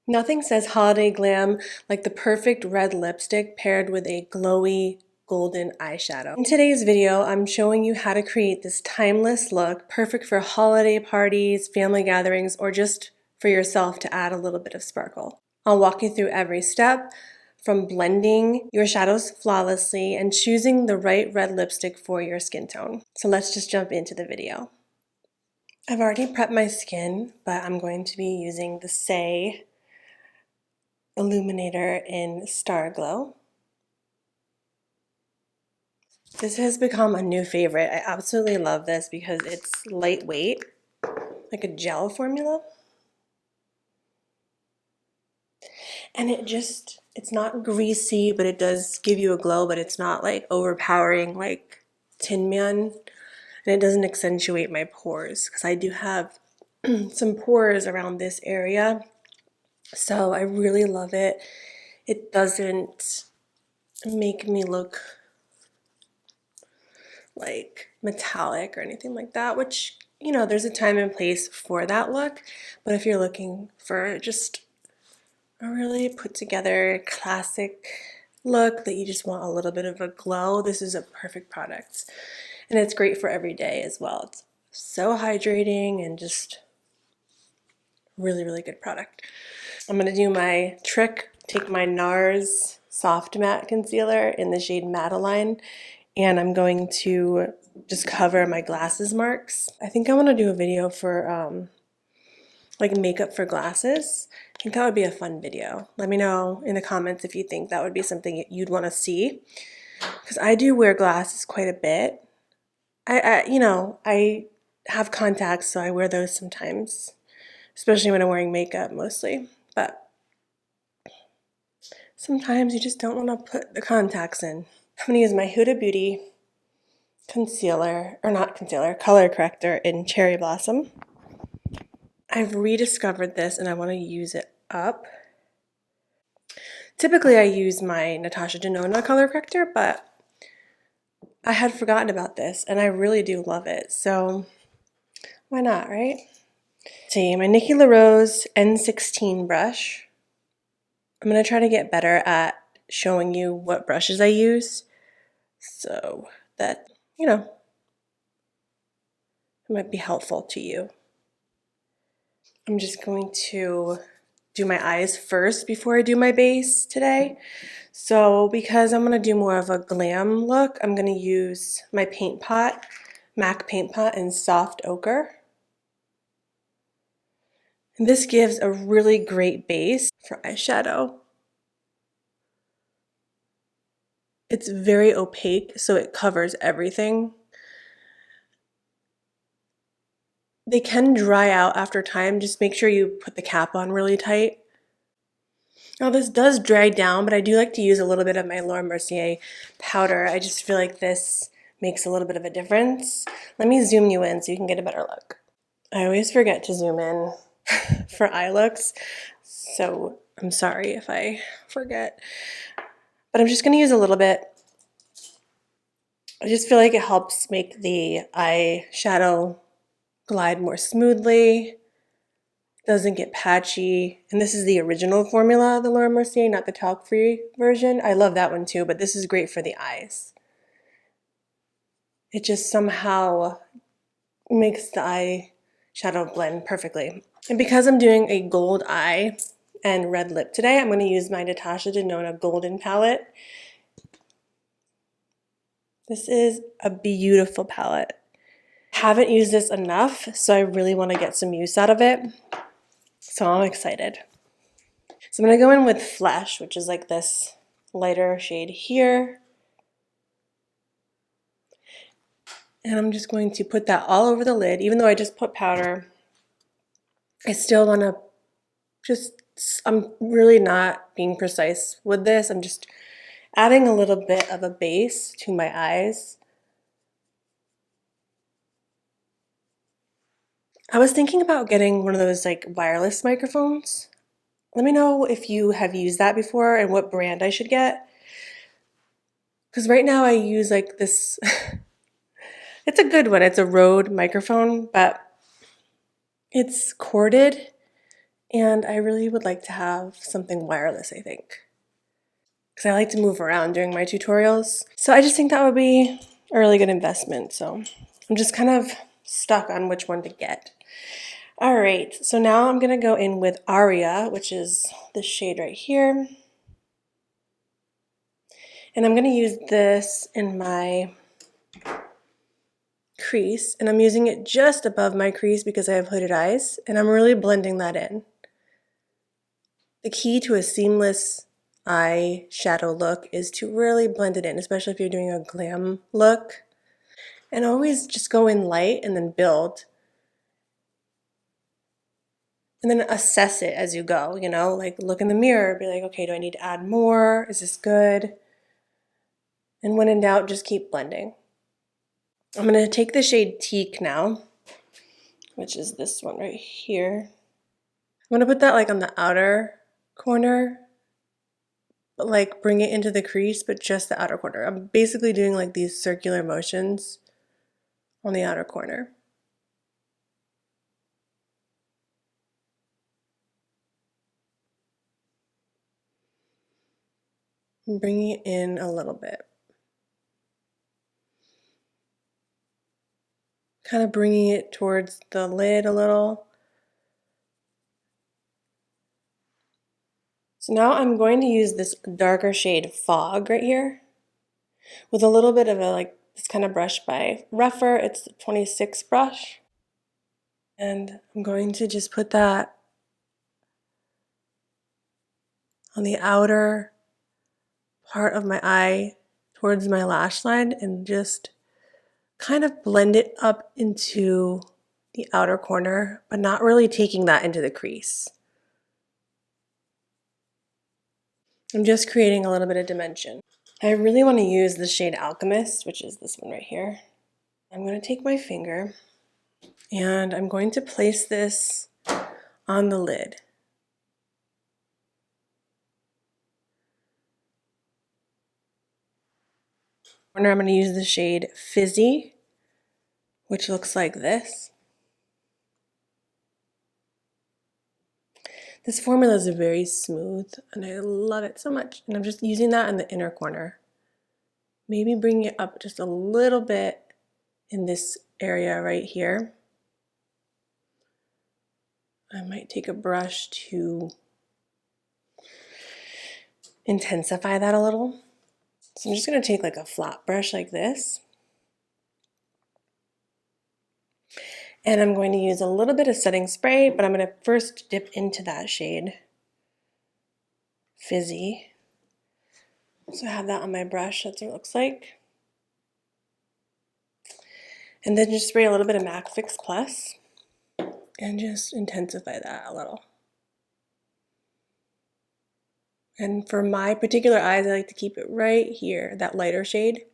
Nothing says holiday glam like the perfect red lipstick paired with a glowy golden eyeshadow. In today's video, I'm showing you how to create this timeless look, perfect for holiday parties, family gatherings, or just for yourself to add a little bit of sparkle. I'll walk you through every step, from blending your shadows flawlessly and choosing the right red lipstick for your skin tone. So let's just jump into the video. I've already prepped my skin, but I'm going to be using the Say Illuminator in Star Glow. This has become a new favorite. I absolutely love this because it's lightweight, like a gel formula. And it's not greasy, but it does give you a glow, but it's not like overpowering like Tin Man. And it doesn't accentuate my pores because I do have some pores around this area. So I really love it. It doesn't make me look like metallic or anything like that, which, you know, there's a time and place for that look. But if you're looking for just a really put together classic look that you just want a little bit of a glow, this is a perfect product. And it's great for every day as well. It's so hydrating and just really, really good product. I'm going to do my trick, take my NARS Soft Matte Concealer in the shade Madeline, and I'm going to just cover my glasses marks. I think I want to do a video for like makeup for glasses. I think that would be a fun video. Let me know in the comments if you think that would be something you'd want to see, because I do wear glasses quite a bit. I have contacts, so I wear those sometimes, especially when I'm wearing makeup mostly. But sometimes you just don't want to put the contacts in. I'm going to use my Huda Beauty concealer, or not concealer, color corrector in Cherry Blossom. I've rediscovered this and I want to use it up. Typically I use my Natasha Denona color corrector, but I had forgotten about this and I really do love it. So why not, right? See, my Nikki LaRose N16 brush. I'm going to try to get better at showing you what brushes I use so that, you know, it might be helpful to you. I'm just going to do my eyes first before I do my base today. So because I'm going to do more of a glam look, I'm going to use my paint pot, MAC paint pot in Soft Ochre. And this gives a really great base for eyeshadow. It's very opaque, so it covers everything. They can dry out after time. Just make sure you put the cap on really tight. Now this does dry down, but I do like to use a little bit of my Laura Mercier powder. I just feel like this makes a little bit of a difference. Let me zoom you in so you can get a better look. I always forget to zoom in for eye looks, so I'm sorry if I forget. But I'm just going to use a little bit. I just feel like it helps make the eyeshadow glide more smoothly. Doesn't get patchy. And this is the original formula, the Laura Mercier, not the talc-free version. I love that one too, but this is great for the eyes. It just somehow makes the eyeshadow blend perfectly. And because I'm doing a gold eye and red lip today, I'm going to use my Natasha Denona Golden palette. This is a beautiful palette. I haven't used this enough, so I really want to get some use out of it. So I'm excited. So I'm going to go in with Flesh, which is like this lighter shade here. And I'm just going to put that all over the lid. Even though I just put powder, I still want to I'm really not being precise with this. I'm just adding a little bit of a base to my eyes. I was thinking about getting one of those like wireless microphones. Let me know if you have used that before and what brand I should get. Because right now I use like this, it's a good one. It's a Rode microphone, but it's corded And I really would like to have something wireless, I think, because I like to move around during my tutorials. So I just think that would be a really good investment. So I'm just kind of stuck on which one to get. All right, so now I'm gonna go in with Aria, which is the shade right here. And I'm gonna use this in my crease, and I'm using it just above my crease because I have hooded eyes, and I'm really blending that in. The key to a seamless eyeshadow look is to really blend it in, especially if you're doing a glam look. And always just go in light and then build. And then assess it as you go, you know, like look in the mirror, be like, okay, do I need to add more? Is this good? And when in doubt, just keep blending. I'm going to take the shade Teak now, which is this one right here. I'm going to put that like on the outer corner, but like bring it into the crease, but just the outer corner. I'm basically doing like these circular motions on the outer corner. I'm bringing it in a little bit. Kind of bringing it towards the lid a little. So now I'm going to use this darker shade Fog right here with a little bit of a like this kind of brush by Rougher. It's the 26 brush. And I'm going to just put that on the outer part of my eye towards my lash line and just kind of blend it up into the outer corner, but not really taking that into the crease. I'm just creating a little bit of dimension. I really want to use the shade Alchemist, which is this one right here. I'm going to take my finger and I'm going to place this on the lid. I'm going to use the shade Fizzy, which looks like this. This formula is very smooth and I love it so much. And I'm just using that in the inner corner. Maybe bring it up just a little bit in this area right here. I might take a brush to intensify that a little. So I'm just going to take like a flat brush like this. And I'm going to use a little bit of setting spray, but I'm going to first dip into that shade Fizzy. So I have that on my brush, that's what it looks like. And then just spray a little bit of MAC Fix Plus and just intensify that a little. And for my particular eyes, I like to keep it right here, that lighter shade.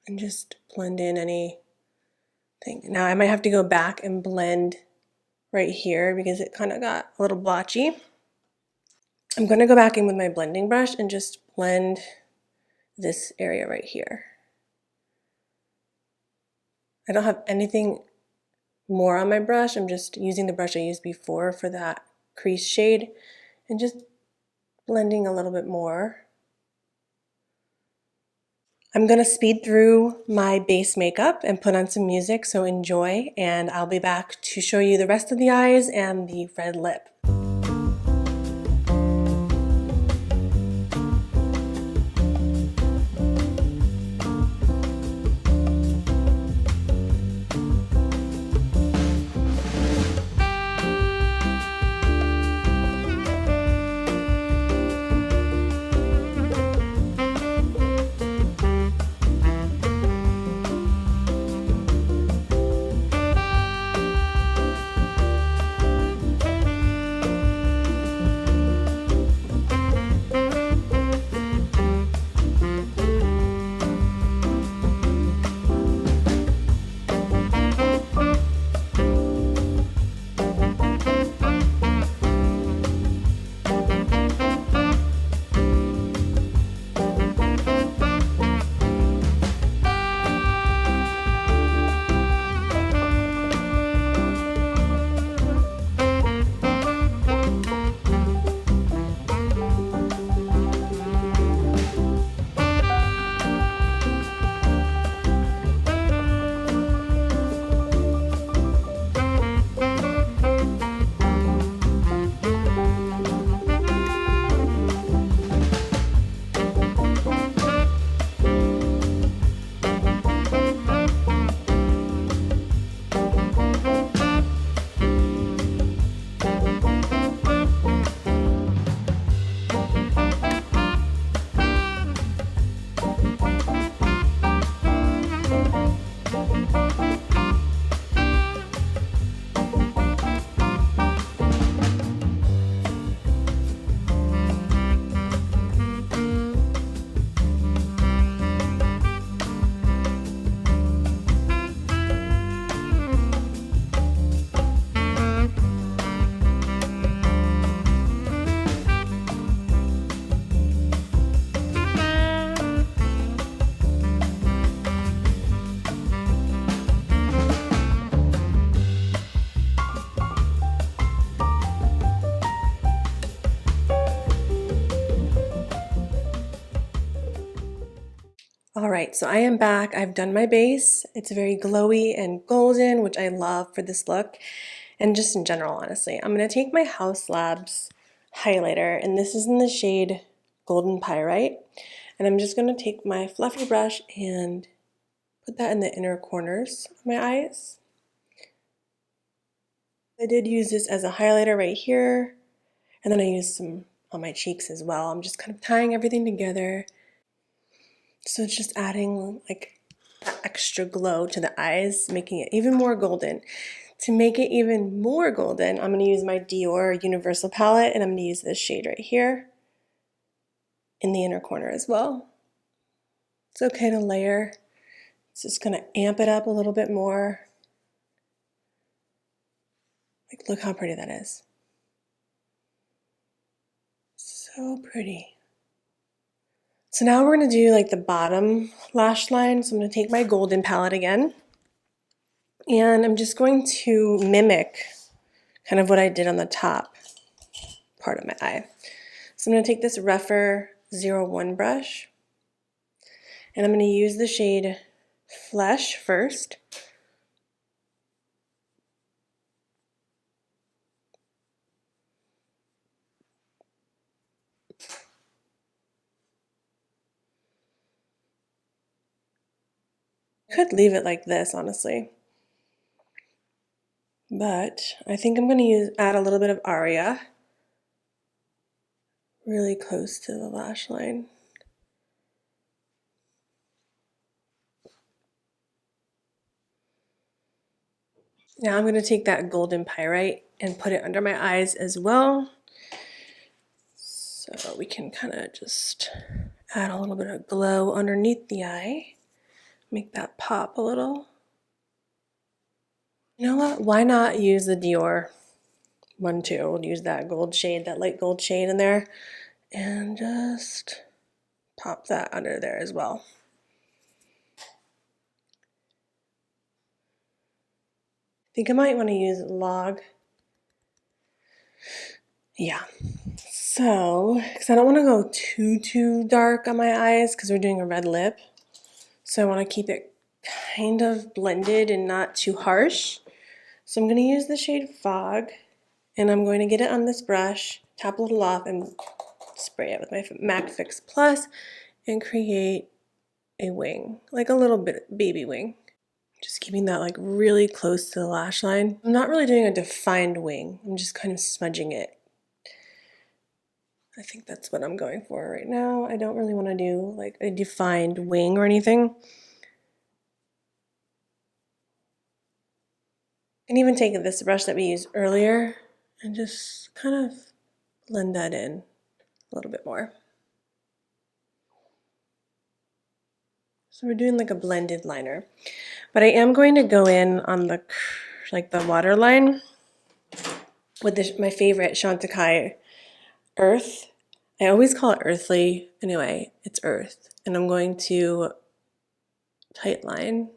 And just blend in anything. Now I might have to go back and blend right here because it kind of got a little blotchy. I'm going to go back in with my blending brush and just blend this area right here. I don't have anything more on my brush. I'm just using the brush I used before for that crease shade and just blending a little bit more. I'm going to speed through my base makeup and put on some music, so enjoy, and I'll be back to show you the rest of the eyes and the red lip. right, so I am back. I've done my base. It's very glowy and golden, which I love for this look, and just in general, honestly. I'm going to take my House Labs highlighter, and this is in the shade Golden Pyrite, and I'm just going to take my fluffy brush and put that in the inner corners of my eyes. I did use this as a highlighter right here, and then I used some on my cheeks as well. I'm just kind of tying everything together. So it's just adding like that extra glow to the eyes, making it even more golden. To make it even more golden, I'm going to use my Dior Universal palette, and I'm going to use this shade right here in the inner corner as well. It's okay to layer. It's just going to amp it up a little bit more. Like, look how pretty that is. So pretty. So now we're going to do like the bottom lash line. So I'm going to take my golden palette again, and I'm just going to mimic kind of what I did on the top part of my eye. So I'm going to take this Rephr 01 brush, and I'm going to use the shade Flesh first. I could leave it like this, honestly, but I think I'm going to add a little bit of Aria really close to the lash line. Now I'm going to take that Golden Pyrite and put it under my eyes as well. So we can kind of just add a little bit of glow underneath the eye. Make that pop a little. You know what? Why not use the Dior one too? We'll use that gold shade, that light gold shade in there, and just pop that under there as well. I think I might want to use Log. Yeah. So, because I don't want to go too dark on my eyes because we're doing a red lip. So I want to keep it kind of blended and not too harsh. So I'm going to use the shade Fog, and I'm going to get it on this brush, tap a little off, and spray it with my MAC Fix Plus and create a wing, like a little bit baby wing. Just keeping that like really close to the lash line. I'm not really doing a defined wing. I'm just kind of smudging it. I think that's what I'm going for right now. I don't really want to do like a defined wing or anything. And even take this brush that we used earlier and just kind of blend that in a little bit more. So we're doing like a blended liner. But I am going to go in on the waterline with my favorite Chantecaille Earth. I always call it Earthly. Anyway, it's Earth. And I'm going to tight line.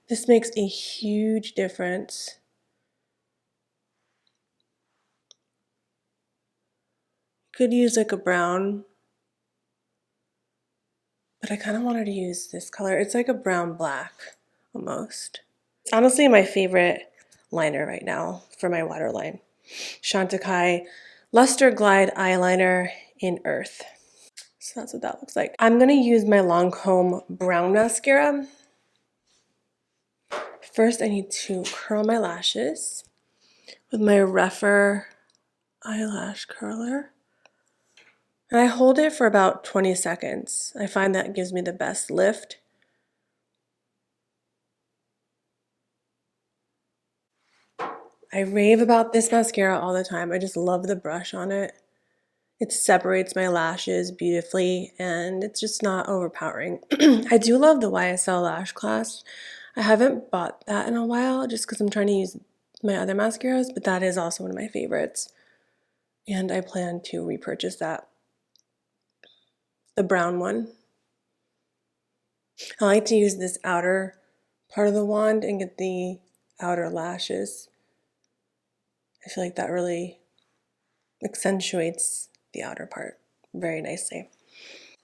This makes a huge difference. You could use like a brown, but I kind of wanted to use this color. It's like a brown black almost. It's honestly my favorite liner right now for my waterline. Chantecaille Luster Glide Eyeliner in Earth. So that's what that looks like. I'm going to use my Lancome brown mascara. First, I need to curl my lashes with my Rephr eyelash curler. And I hold it for about 20 seconds. I find that gives me the best lift. I rave about this mascara all the time. I just love the brush on it. It separates my lashes beautifully, and it's just not overpowering. I do love the YSL Lash Class. I haven't bought that in a while just because I'm trying to use my other mascaras, but that is also one of my favorites. And I plan to repurchase that. The brown one. I like to use this outer part of the wand and get the outer lashes. I feel like that really accentuates the outer part very nicely.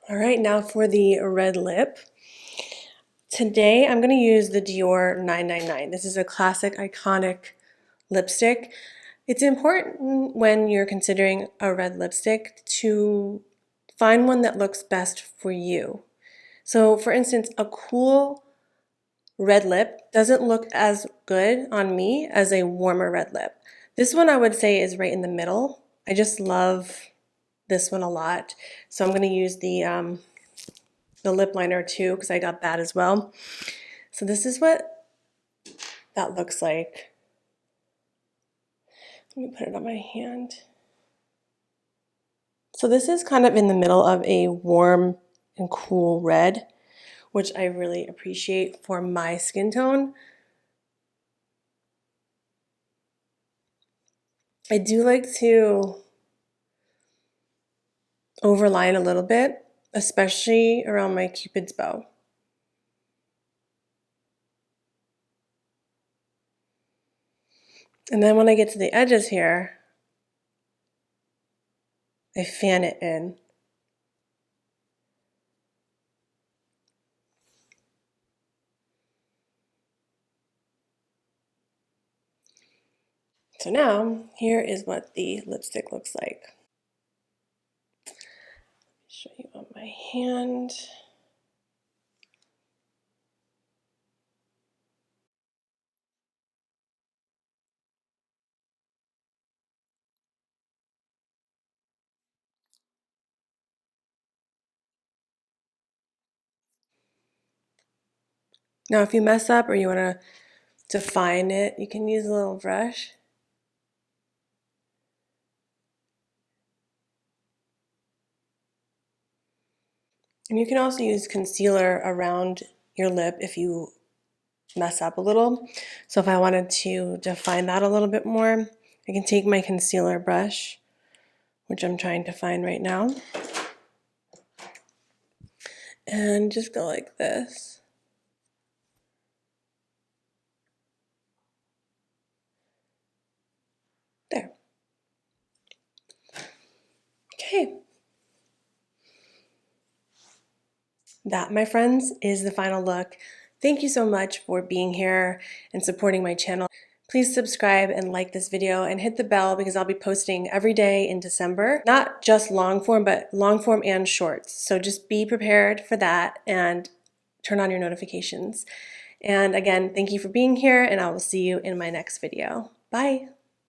All right, now for the red lip. Today I'm going to use the Dior 999. This is a classic, iconic lipstick. It's important when you're considering a red lipstick to find one that looks best for you. So for instance, a cool red lip doesn't look as good on me as a warmer red lip. This one I would say is right in the middle. I just love this one a lot. So I'm going to use the lip liner too because I got that as well. So this is what that looks like. Let me put it on my hand. So this is kind of in the middle of a warm and cool red, which I really appreciate for my skin tone. I do like to overline a little bit, especially around my Cupid's bow. And then when I get to the edges here, I fan it in. So now, here is what the lipstick looks like. Show you on my hand. Now, if you mess up or you want to define it, you can use a little brush. And you can also use concealer around your lip if you mess up a little. So if I wanted to define that a little bit more, I can take my concealer brush, which I'm trying to find right now, and just go like this. There. Okay. That, my friends, is the final look. Thank you so much for being here and supporting my channel. Please subscribe and like this video and hit the bell because I'll be posting every day in December. Not just long form, but long form and shorts. So just be prepared for that and turn on your notifications. And again, thank you for being here and I will see you in my next video. Bye.